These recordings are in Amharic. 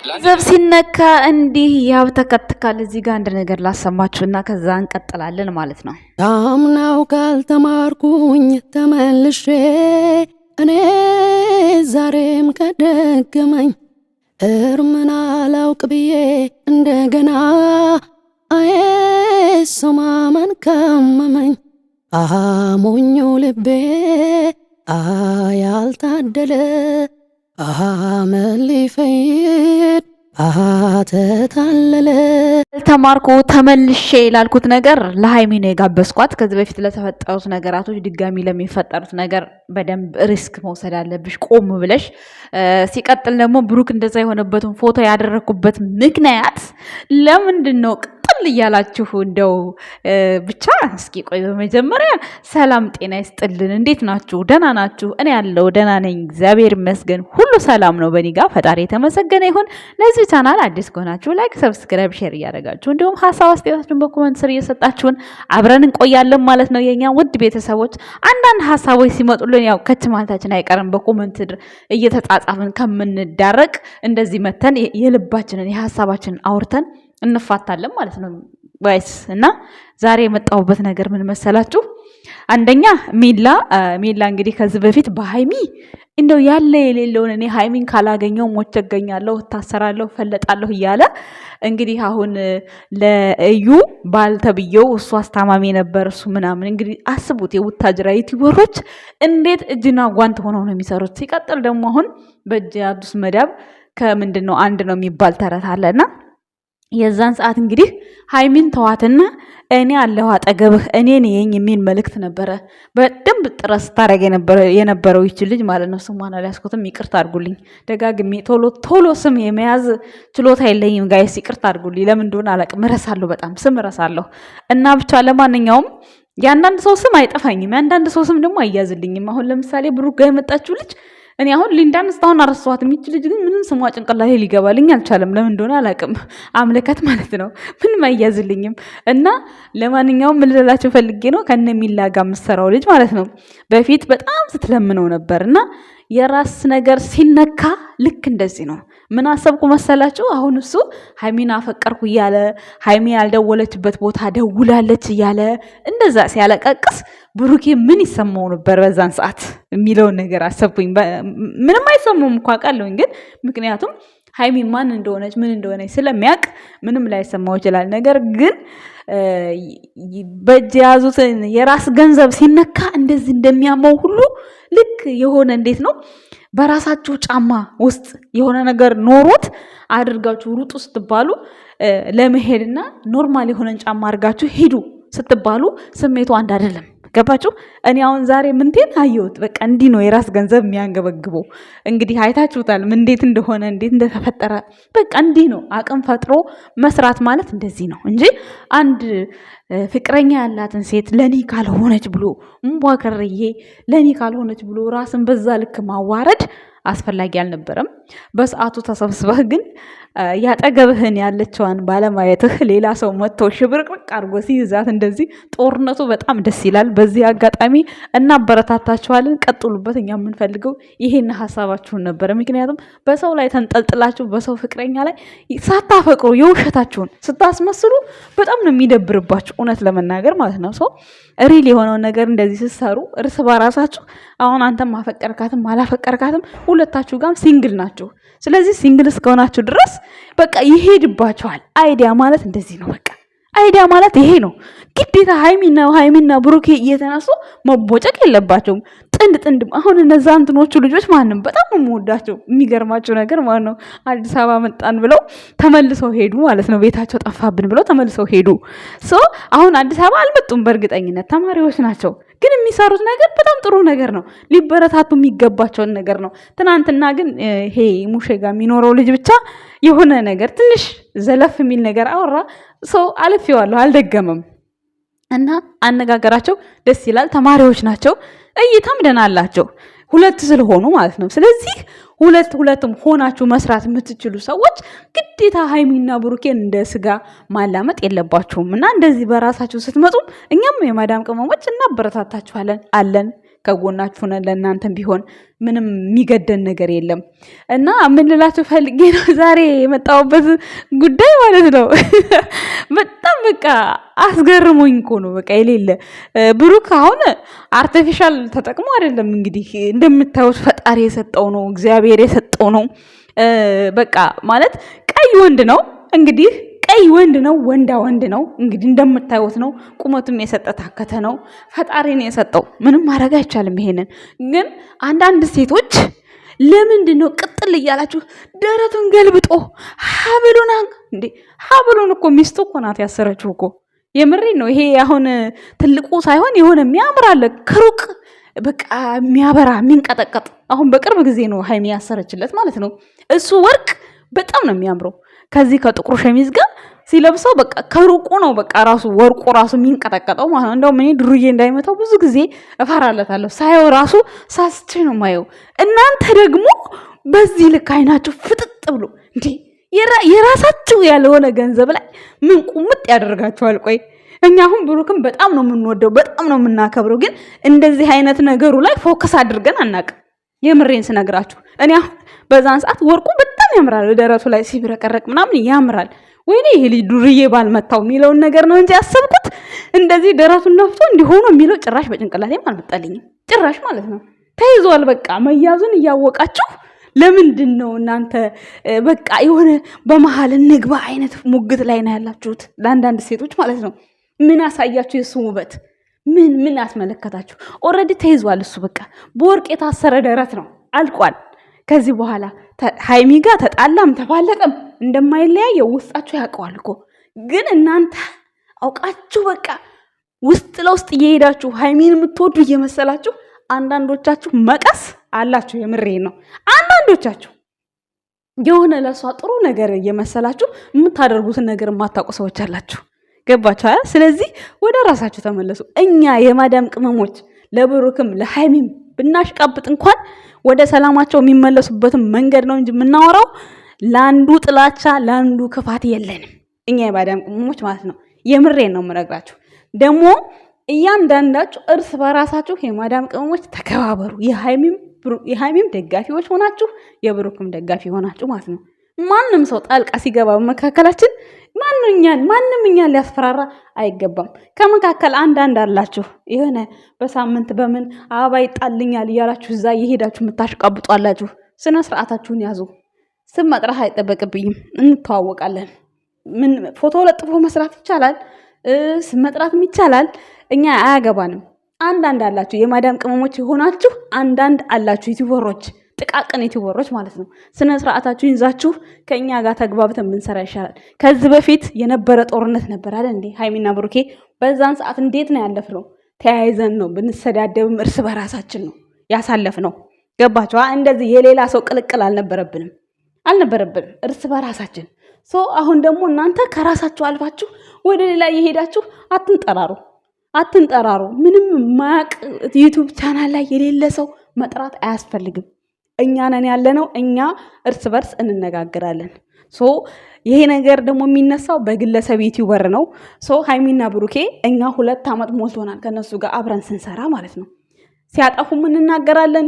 ገንዘብ ሲነካ እንዲህ ያብተከትካል። እዚህ ጋር አንድ ነገር ላሰማችሁና ከዛ እንቀጥላለን ማለት ነው። ታምናው ካልተማርኩኝ ተመልሼ እኔ ዛሬም ከደገመኝ እርምን አላውቅ ብዬ እንደገና አየሰማመን ከመመኝ ሞኞ ልቤ ያልታደለ መሊፈይድ ተታለለ። ተማርኩ ተመልሼ ላልኩት ነገር ለሃይሚ ነው የጋበዝኳት። ከዚህ በፊት ለተፈጠሩት ነገራቶች ድጋሚ ለሚፈጠሩት ነገር በደንብ ሪስክ መውሰድ አለብሽ ቆም ብለሽ። ሲቀጥል ደግሞ ብሩክ እንደዛ የሆነበትን ፎቶ ያደረኩበት ምክንያት ለምንድን ነው ቅጥል እያላችሁ እንደው ብቻ እስኪ ቆይ በመጀመሪያ ሰላም ጤና ይስጥልን። እንዴት ናችሁ? ደህና ናችሁ? እኔ ያለው ደህና ነኝ እግዚአብሔር ይመስገን፣ ሁሉ ሰላም ነው በእኔ ጋር። ፈጣሪ የተመሰገነ ይሁን። ለዚህ ቻናል አዲስ ከሆናችሁ ላይክ፣ ሰብስክራይብ፣ ሼር እያደረጋችሁ እንዲሁም ሀሳብ አስተያየታችሁን በኮሜንት ስር እየሰጣችሁን አብረን እንቆያለን ማለት ነው። የኛ ውድ ቤተሰቦች አንዳንድ ሀሳቦች ሲመጡልን ያው ከች ማለታችን አይቀርም። በኮሜንት እየተጻጻፍን ከምንዳረቅ እንደዚህ መተን የልባችንን የሀሳባችንን አውርተን እንፋታለን ማለት ነው ጋይስ። እና ዛሬ የመጣሁበት ነገር ምን መሰላችሁ? አንደኛ ሜላ እንግዲህ ከዚህ በፊት በሃይሚ እንደው ያለ የሌለውን እኔ ሃይሚን ካላገኘው ሞቼ እገኛለሁ፣ እታሰራለሁ፣ ፈለጣለሁ እያለ እንግዲህ አሁን ለእዩ ባልተብየው እሱ አስታማሚ ነበር እሱ ምናምን። እንግዲህ አስቡት የቡታጅራ ዩቲዩበሮች እንዴት እጅና ጓንት ሆነው ነው የሚሰሩት። ሲቀጥል ደግሞ አሁን በእጅ አዱስ መዳብ ከምንድን ነው አንድ ነው የሚባል ተረት አለና የዛን ሰዓት እንግዲህ ሃይሚን ተዋትና እኔ አለሁ አጠገብህ እኔ ነኝ የሚል መልእክት ነበረ በደንብ ጥረት ስታደርግ የነበረው ይች ልጅ ማለት ነው። ስሟን አልያዝኩትም ይቅርታ አድርጉልኝ። ደጋግሜ ቶሎ ስም የመያዝ ችሎታ የለኝም ጋይስ፣ ይቅርታ አድርጉልኝ። ለምን እንደሆነ አላውቅም፣ እረሳለሁ፣ በጣም ስም እረሳለሁ። እና ብቻ ለማንኛውም የአንዳንድ ሰው ስም አይጠፋኝም፣ የአንዳንድ ሰው ስም ደግሞ አይያዝልኝም። አሁን ለምሳሌ ብሩክ ጋር የመጣችው ልጅ እኔ አሁን ሊንዳን እስካሁን አረሳኋት። የሚች ልጅ ግን ምንም ስሟ ጭንቅላቴ ሊገባልኝ አልቻለም። ለምን እንደሆነ አላውቅም። አምለከት ማለት ነው፣ ምንም አይያዝልኝም። እና ለማንኛውም ምን ልላችሁ ፈልጌ ነው ከነ ሚላ ጋር የምትሰራው ልጅ ማለት ነው በፊት በጣም ስትለምነው ነበር እና የራስ ነገር ሲነካ ልክ እንደዚህ ነው። ምን አሰብኩ መሰላችሁ? አሁን እሱ ሃይሚን አፈቀርኩ እያለ ሃይሚ ያልደወለችበት ቦታ ደውላለች እያለ እንደዛ ሲያለቀቅስ ብሩኬ ምን ይሰማው ነበር በዛን ሰዓት የሚለውን ነገር አሰብኩኝ። ምንም አይሰማውም እኮ አውቃለሁኝ፣ ግን ምክንያቱም ሃይሚ ማን እንደሆነች ምን እንደሆነች ስለሚያውቅ ምንም ላይሰማው ይችላል። ነገር ግን በእጅ የያዙትን የራስ ገንዘብ ሲነካ እንደዚህ እንደሚያመው ሁሉ ልክ የሆነ እንዴት ነው በራሳችሁ ጫማ ውስጥ የሆነ ነገር ኖሮት አድርጋችሁ ሩጡ ስትባሉ ለመሄድና ኖርማል የሆነን ጫማ አድርጋችሁ ሂዱ ስትባሉ ስሜቱ አንድ አይደለም። ገባችሁ? እኔ አሁን ዛሬ ምንቴን አየሁት። በቃ እንዲህ ነው የራስ ገንዘብ የሚያንገበግበው። እንግዲህ አይታችሁታል እንዴት እንደሆነ እንዴት እንደተፈጠረ። በቃ እንዲህ ነው አቅም ፈጥሮ መስራት ማለት እንደዚህ ነው እንጂ አንድ ፍቅረኛ ያላትን ሴት ለኔ ካልሆነች ብሎ እምቧከርዬ ለኔ ካልሆነች ብሎ ራስን በዛ ልክ ማዋረድ አስፈላጊ አልነበረም። በሰዓቱ ተሰብስበህ ግን ያጠገብህን ያለችዋን ባለማየትህ ሌላ ሰው መጥቶ ሽብርቅርቅ አድርጎ ሲይዛት እንደዚህ ጦርነቱ በጣም ደስ ይላል። በዚህ አጋጣሚ እናበረታታችኋለን፣ ቀጥሉበት። እኛ የምንፈልገው ይሄን ሀሳባችሁን ነበረ። ምክንያቱም በሰው ላይ ተንጠልጥላችሁ በሰው ፍቅረኛ ላይ ሳታፈቅሩ የውሸታችሁን ስታስመስሉ በጣም ነው የሚደብርባችሁ፣ እውነት ለመናገር ማለት ነው። ሰው ሪል የሆነውን ነገር እንደዚህ ስትሰሩ እርስ በራሳችሁ አሁን አንተም ማፈቀርካትም አላፈቀርካትም ሁለታችሁ ጋር ሲንግል ናችሁ። ስለዚህ ሲንግል እስከሆናችሁ ድረስ በቃ ይሄድባችኋል። አይዲያ ማለት እንደዚህ ነው። በቃ አይዲያ ማለት ይሄ ነው። ግዴታ ሃይሚና ብሩኬ እየተነሱ መቦጨቅ የለባቸውም። ጥንድ አሁን እነዛ እንትኖቹ ልጆች ማንም በጣም የምወዳቸው የሚገርማቸው ነገር ማለት ነው አዲስ አበባ መጣን ብለው ተመልሰው ሄዱ ማለት ነው። ቤታቸው ጠፋብን ብለው ተመልሰው ሄዱ። አሁን አዲስ አበባ አልመጡም። በእርግጠኝነት ተማሪዎች ናቸው፣ ግን የሚሰሩት ነገር በጣም ጥሩ ነገር ነው። ሊበረታቱ የሚገባቸውን ነገር ነው። ትናንትና ግን ይሄ ሙሼ ጋር የሚኖረው ልጅ ብቻ የሆነ ነገር ትንሽ ዘለፍ የሚል ነገር አወራ። አልፌዋለሁ፣ አልደገመም። እና አነጋገራቸው ደስ ይላል። ተማሪዎች ናቸው፣ እይታም ደህና አላቸው፣ ሁለት ስለሆኑ ማለት ነው። ስለዚህ ሁለትም ሆናችሁ መስራት የምትችሉ ሰዎች ግዴታ ሃይሚና ብሩኬን እንደ ስጋ ማላመጥ የለባችሁም። እና እንደዚህ በራሳችሁ ስትመጡ እኛም የማዳም ቅመሞች እናበረታታችኋለን አለን። ከጎናችሁ ነን። ለእናንተም ቢሆን ምንም የሚገደን ነገር የለም እና ምን ልላችሁ ፈልጌ ነው ዛሬ የመጣሁበት ጉዳይ ማለት ነው። በጣም በቃ አስገርሞኝ እኮ ነው በቃ የሌለ ብሩክ አሁን አርቲፊሻል ተጠቅሞ አይደለም እንግዲህ እንደምታዩት ፈጣሪ የሰጠው ነው፣ እግዚአብሔር የሰጠው ነው። በቃ ማለት ቀይ ወንድ ነው እንግዲህ ቀይ ወንድ ነው፣ ወንዳ ወንድ ነው እንግዲህ እንደምታዩት ነው። ቁመቱም የሰጠ ታከተ ነው፣ ፈጣሪን የሰጠው ምንም ማድረግ አይቻልም። ይሄንን ግን አንዳንድ ሴቶች ለምንድን ነው ቅጥል እያላችሁ ደረቱን ገልብጦ ሀብሉን እንዴ? ሀብሉን እኮ ሚስቱ እኮ ናት ያሰረችው እኮ። የምሬን ነው። ይሄ አሁን ትልቁ ሳይሆን የሆነ የሚያምር አለ ከሩቅ በቃ የሚያበራ የሚንቀጠቀጥ። አሁን በቅርብ ጊዜ ነው ሀይሚ ያሰረችለት ማለት ነው። እሱ ወርቅ በጣም ነው የሚያምረው። ከዚህ ከጥቁሩ ሸሚዝ ጋር ሲለብሰው በቃ ከሩቁ ነው በቃ ራሱ ወርቁ ራሱ የሚንቀጠቀጠው ማለት ነው። እንደውም እኔ ድሩዬ እንዳይመታው ብዙ ጊዜ እፈራለታለሁ። ሳየው ራሱ ሳስቼ ነው ማየው። እናንተ ደግሞ በዚህ ልክ አይናችሁ ፍጥጥ ብሎ እንዴ የራሳችሁ ያልሆነ ገንዘብ ላይ ምን ቁምጥ ያደርጋችኋል? ቆይ እኛ አሁን ብሩክም በጣም ነው የምንወደው፣ በጣም ነው የምናከብረው። ግን እንደዚህ አይነት ነገሩ ላይ ፎከስ አድርገን አናውቅም። የምሬን ስነግራችሁ እኔ አሁን በዛን ሰዓት ወርቁ በጣም ያምራል፣ ደረቱ ላይ ሲብረቀረቅ ምናምን ያምራል። ወይኔ ይሄ ልጅ ዱርዬ ባልመታው የሚለውን ነገር ነው እንጂ ያሰብኩት እንደዚህ ደረቱን ነፍቶ እንዲሆኑ የሚለው ጭራሽ በጭንቅላቴም አልመጣልኝም። ጭራሽ ማለት ነው ተይዟል። በቃ መያዙን እያወቃችሁ ለምንድን ነው እናንተ በቃ የሆነ በመሀል እንግባ አይነት ሙግት ላይ ነው ያላችሁት? ለአንዳንድ ሴቶች ማለት ነው። ምን አሳያችሁ? የሱ ውበት ምን አስመለከታችሁ? ኦልሬዲ ተይዟል። እሱ በቃ በወርቅ የታሰረ ደረት ነው፣ አልቋል። ከዚህ በኋላ ሀይሚ ጋር ተጣላም ተፋለጠም እንደማይለያየው ውስጣችሁ ያውቀዋል እኮ። ግን እናንተ አውቃችሁ በቃ ውስጥ ለውስጥ እየሄዳችሁ ሀይሚን የምትወዱ እየመሰላችሁ አንዳንዶቻችሁ መቀስ አላችሁ። የምሬን ነው። አንዳንዶቻችሁ የሆነ ለሷ ጥሩ ነገር እየመሰላችሁ የምታደርጉትን ነገር የማታውቁ ሰዎች አላችሁ። ገባችሁ? ስለዚህ ወደ ራሳችሁ ተመለሱ። እኛ የማዳም ቅመሞች ለብሩክም ለሃይሚም ብናሽቃብጥ እንኳን ወደ ሰላማቸው የሚመለሱበትን መንገድ ነው እንጂ የምናወራው ለአንዱ ጥላቻ ለአንዱ ክፋት የለንም። እኛ የማዳም ቅመሞች ማለት ነው። የምሬን ነው የምነግራችሁ። ደግሞ እያንዳንዳችሁ እርስ በራሳችሁ የማዳም ቅመሞች ተከባበሩ። የሃይሚም ደጋፊዎች ሆናችሁ የብሩክም ደጋፊ ሆናችሁ ማለት ነው። ማንም ሰው ጣልቃ ሲገባ በመካከላችን ማንም እኛን ሊያስፈራራ አይገባም። ከመካከል አንዳንድ አላችሁ የሆነ በሳምንት በምን አበባ ይጣልኛል እያላችሁ እዛ እየሄዳችሁ የምታሽቃብጡ አላችሁ። ስነ ስርዓታችሁን ያዙ። ስም መጥራት አይጠበቅብኝም፣ እንተዋወቃለን። ምን ፎቶ ለጥፎ መስራት ይቻላል፣ ስም መጥራትም ይቻላል። እኛ አያገባንም። አንዳንድ አላችሁ የማዳም ቅመሞች የሆናችሁ አንዳንድ አላችሁ ዩቲዩበሮች፣ ጥቃቅን ዩቲዩበሮች ማለት ነው። ስነ ስርዓታችሁን ይዛችሁ ከኛ ጋር ተግባብተን ብንሰራ ይሻላል። ከዚህ በፊት የነበረ ጦርነት ነበር አይደል እንዴ? ሃይሚና ብሩኬ በዛን ሰዓት እንዴት ነው ያለፍነው? ተያይዘን ነው፣ ብንሰዳደብም እርስ በራሳችን ነው ያሳለፍነው። ገባችሁ? እንደዚህ የሌላ ሰው ቅልቅል አልነበረብንም እርስ በራሳችን። አሁን ደግሞ እናንተ ከራሳችሁ አልፋችሁ ወደ ሌላ እየሄዳችሁ አትንጠራሩ። ምንም ማያቅ ዩቲዩብ ቻናል ላይ የሌለ ሰው መጥራት አያስፈልግም። እኛ ነን ያለነው፣ እኛ እርስ በርስ እንነጋገራለን። ይሄ ነገር ደግሞ የሚነሳው በግለሰብ ዩቲዩበር ነው። ሃይሚና ብሩኬ እኛ 2 ዓመት ሞልቶናል ከነሱ ጋር አብረን ስንሰራ ማለት ነው። ሲያጠፉም እንናገራለን፣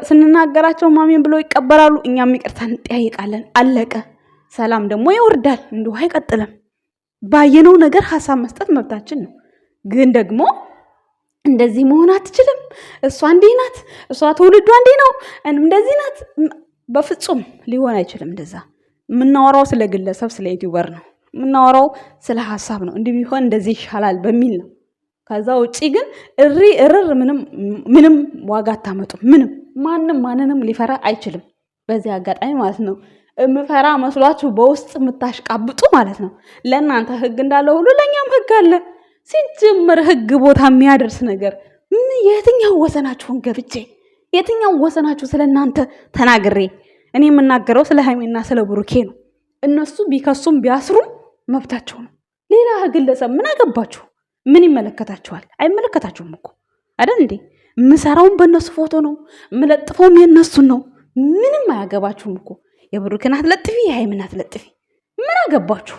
ስንናገራቸው ማሜን ብለው ይቀበላሉ። እኛም ይቅርታ እንጠያይቃለን። አለቀ። ሰላም ደግሞ ይወርዳል፣ እንዲሁ አይቀጥልም። ባየነው ነገር ሀሳብ መስጠት መብታችን ነው። ግን ደግሞ እንደዚህ መሆን አትችልም፣ እሷ እንዲህ ናት፣ እሷ ትውልዷ እንዲህ ነው፣ እንደዚህ ናት። በፍጹም ሊሆን አይችልም። እንደዛ የምናወራው ስለ ግለሰብ ስለ ዩቲዩበር ነው የምናወራው፣ ስለ ሀሳብ ነው። እንዲህ ቢሆን እንደዚህ ይሻላል በሚል ነው። ከዛ ውጪ ግን እርር ምንም ዋጋ አታመጡም። ማንንም ሊፈራ አይችልም። በዚህ አጋጣሚ ማለት ነው የምፈራ መስሏችሁ በውስጥ የምታሽቃብጡ ማለት ነው። ለእናንተ ህግ እንዳለ ሁሉ ለእኛም ህግ አለ። ሲጀምር ህግ ቦታ የሚያደርስ ነገር የትኛው ወሰናችሁን ገብቼ የትኛው ወሰናችሁ ስለ እናንተ ተናግሬ? እኔ የምናገረው ስለ ሃይሚና ስለ ብሩኬ ነው። እነሱ ቢከሱም ቢያስሩም መብታቸው ነው። ሌላ ግለሰብ ምን አገባችሁ? ምን ይመለከታችኋል? አይመለከታችሁም እኮ አይደል እንዴ? የምሰራውን በእነሱ ፎቶ ነው፣ የምለጥፈውም የእነሱን ነው። ምንም አያገባችሁም እኮ። የብሩክን አትለጥፊ፣ የሃይሚን አትለጥፊ። ምን አገባችሁ?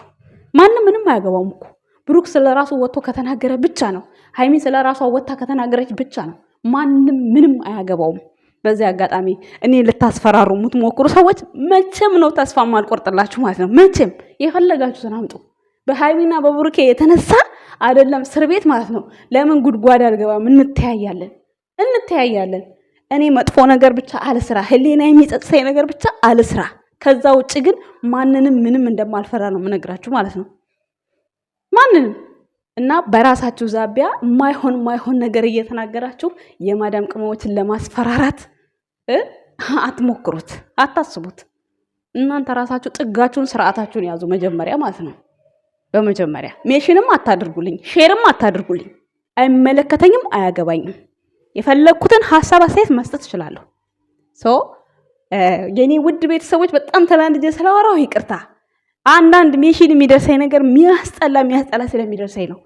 ምንም አያገባውም እኮ። ብሩክ ስለ ራሱ ወጥቶ ከተናገረ ብቻ ነው፣ ሃይሚ ስለ ራሷ ወጥታ ከተናገረች ብቻ ነው ማንም ምንም አያገባውም። በዚህ አጋጣሚ እኔ ልታስፈራሩ የምትሞክሩ ሰዎች መቼም ነው ተስፋ ማልቆርጥላችሁ ማለት ነው። መቼም የፈለጋችሁትን አምጡ። በሃይሚና በብሩኬ የተነሳ አይደለም እስር ቤት ማለት ነው። ለምን ጉድጓድ አልገባም? እንተያያለን። እኔ መጥፎ ነገር ብቻ አልስራ፣ ህሊና የሚጸጽሰኝ ነገር ብቻ አልስራ። ከዛ ውጭ ግን ማንንም ምንም እንደማልፈራ ነው የምነግራችሁ ማለት ነው። ማንንም እና በራሳችሁ ዛቢያ ማይሆን ነገር እየተናገራችሁ የማዳም ቅመሞችን ለማስፈራራት አትሞክሩት፣ አታስቡት። እናንተ ራሳችሁ ጥጋችሁን ስርዓታችሁን ያዙ መጀመሪያ ማለት ነው። በመጀመሪያ ሜሽንም አታድርጉልኝ፣ ሼርም አታድርጉልኝ። አይመለከተኝም፣ አያገባኝም። የፈለግኩትን ሀሳብ አስተያየት መስጠት እችላለሁ። የኔ ውድ ቤተሰቦች በጣም ተናድጄ ስላወራሁ ይቅርታ። አንዳንድ ሜሽን የሚደርሰኝ ነገር የሚያስጠላ ስለሚደርሰኝ ነው።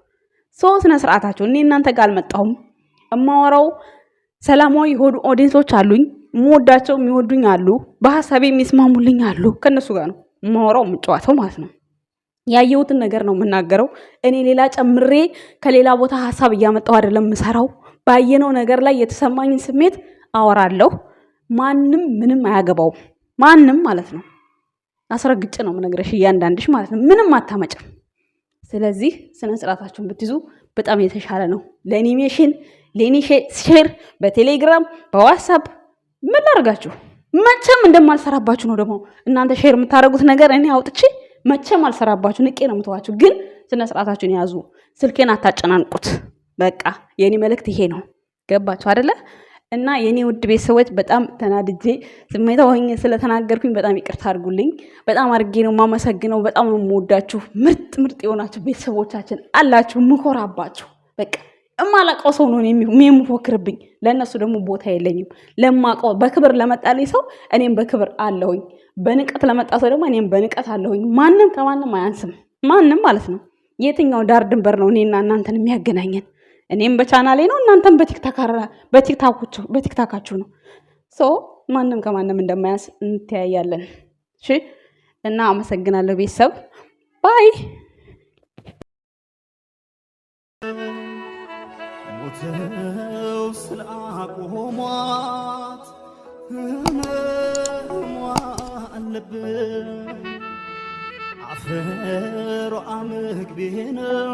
ስነ ስርዓታችሁ። እኔ እናንተ ጋር አልመጣሁም። እማወራው ሰላማዊ የሆኑ ኦዲየንሶች አሉኝ፣ የምወዳቸው የሚወዱኝ አሉ፣ በሀሳቤ የሚስማሙልኝ አሉ። ከነሱ ጋር ነው እማወራው የምጫወተው ማለት ነው። ያየሁትን ነገር ነው የምናገረው። እኔ ሌላ ጨምሬ ከሌላ ቦታ ሀሳብ እያመጣሁ አይደለም የምሰራው። ባየነው ነገር ላይ የተሰማኝን ስሜት አወራለሁ። ማንም ምንም አያገባውም። ማንም ማለት ነው። አስረግጬ ነው የምነግርሽ፣ እያንዳንድሽ ማለት ነው። ምንም አታመጭም። ስለዚህ ስነ ስርዓታችሁን ብትይዙ በጣም የተሻለ ነው። ለአኒሜሽን ለኔ ሼር በቴሌግራም በዋትስአፕ ምን ላርጋችሁ? መቼም እንደማልሰራባችሁ ነው። ደግሞ እናንተ ሼር የምታደርጉት ነገር እኔ አውጥቼ መቼም አልሰራባችሁ፣ ንቄ ነው የምተዋችሁ። ግን ስነ ስርዓታችሁን ያዙ። ስልኬን አታጨናንቁት። በቃ የኔ መልእክት ይሄ ነው። ገባችሁ አይደለ? እና የኔ ውድ ቤተሰቦች በጣም ተናድጄ ስሜታዊ ሆኜ ስለተናገርኩኝ በጣም ይቅርታ አድርጉልኝ። በጣም አድርጌ ነው የማመሰግነው። በጣም ነው የምወዳችሁ። ምርጥ የሆናችሁ ቤተሰቦቻችን አላችሁ፣ ምኮራባችሁ። በቃ እማላውቀው ሰው ነው የሚፎክርብኝ። ለእነሱ ደግሞ ቦታ የለኝም። ለማውቀው በክብር ለመጣልኝ ሰው እኔም በክብር አለሁኝ። በንቀት ለመጣ ሰው ደግሞ እኔም በንቀት አለሁኝ። ማንም ከማንም አያንስም። ማንም ማለት ነው። የትኛው ዳር ድንበር ነው እኔና እናንተን የሚያገናኘን? እኔም በቻናሌ ነው፣ እናንተም በቲክታካችሁ ነው። ማንም ከማንም እንደማያንስ እንተያያለን። እሺ። እና አመሰግናለሁ ቤተሰብ። ባይ። ሞተው ስላቆሟት ህመሟ አለብን አፈሯ ምግቤ ነው።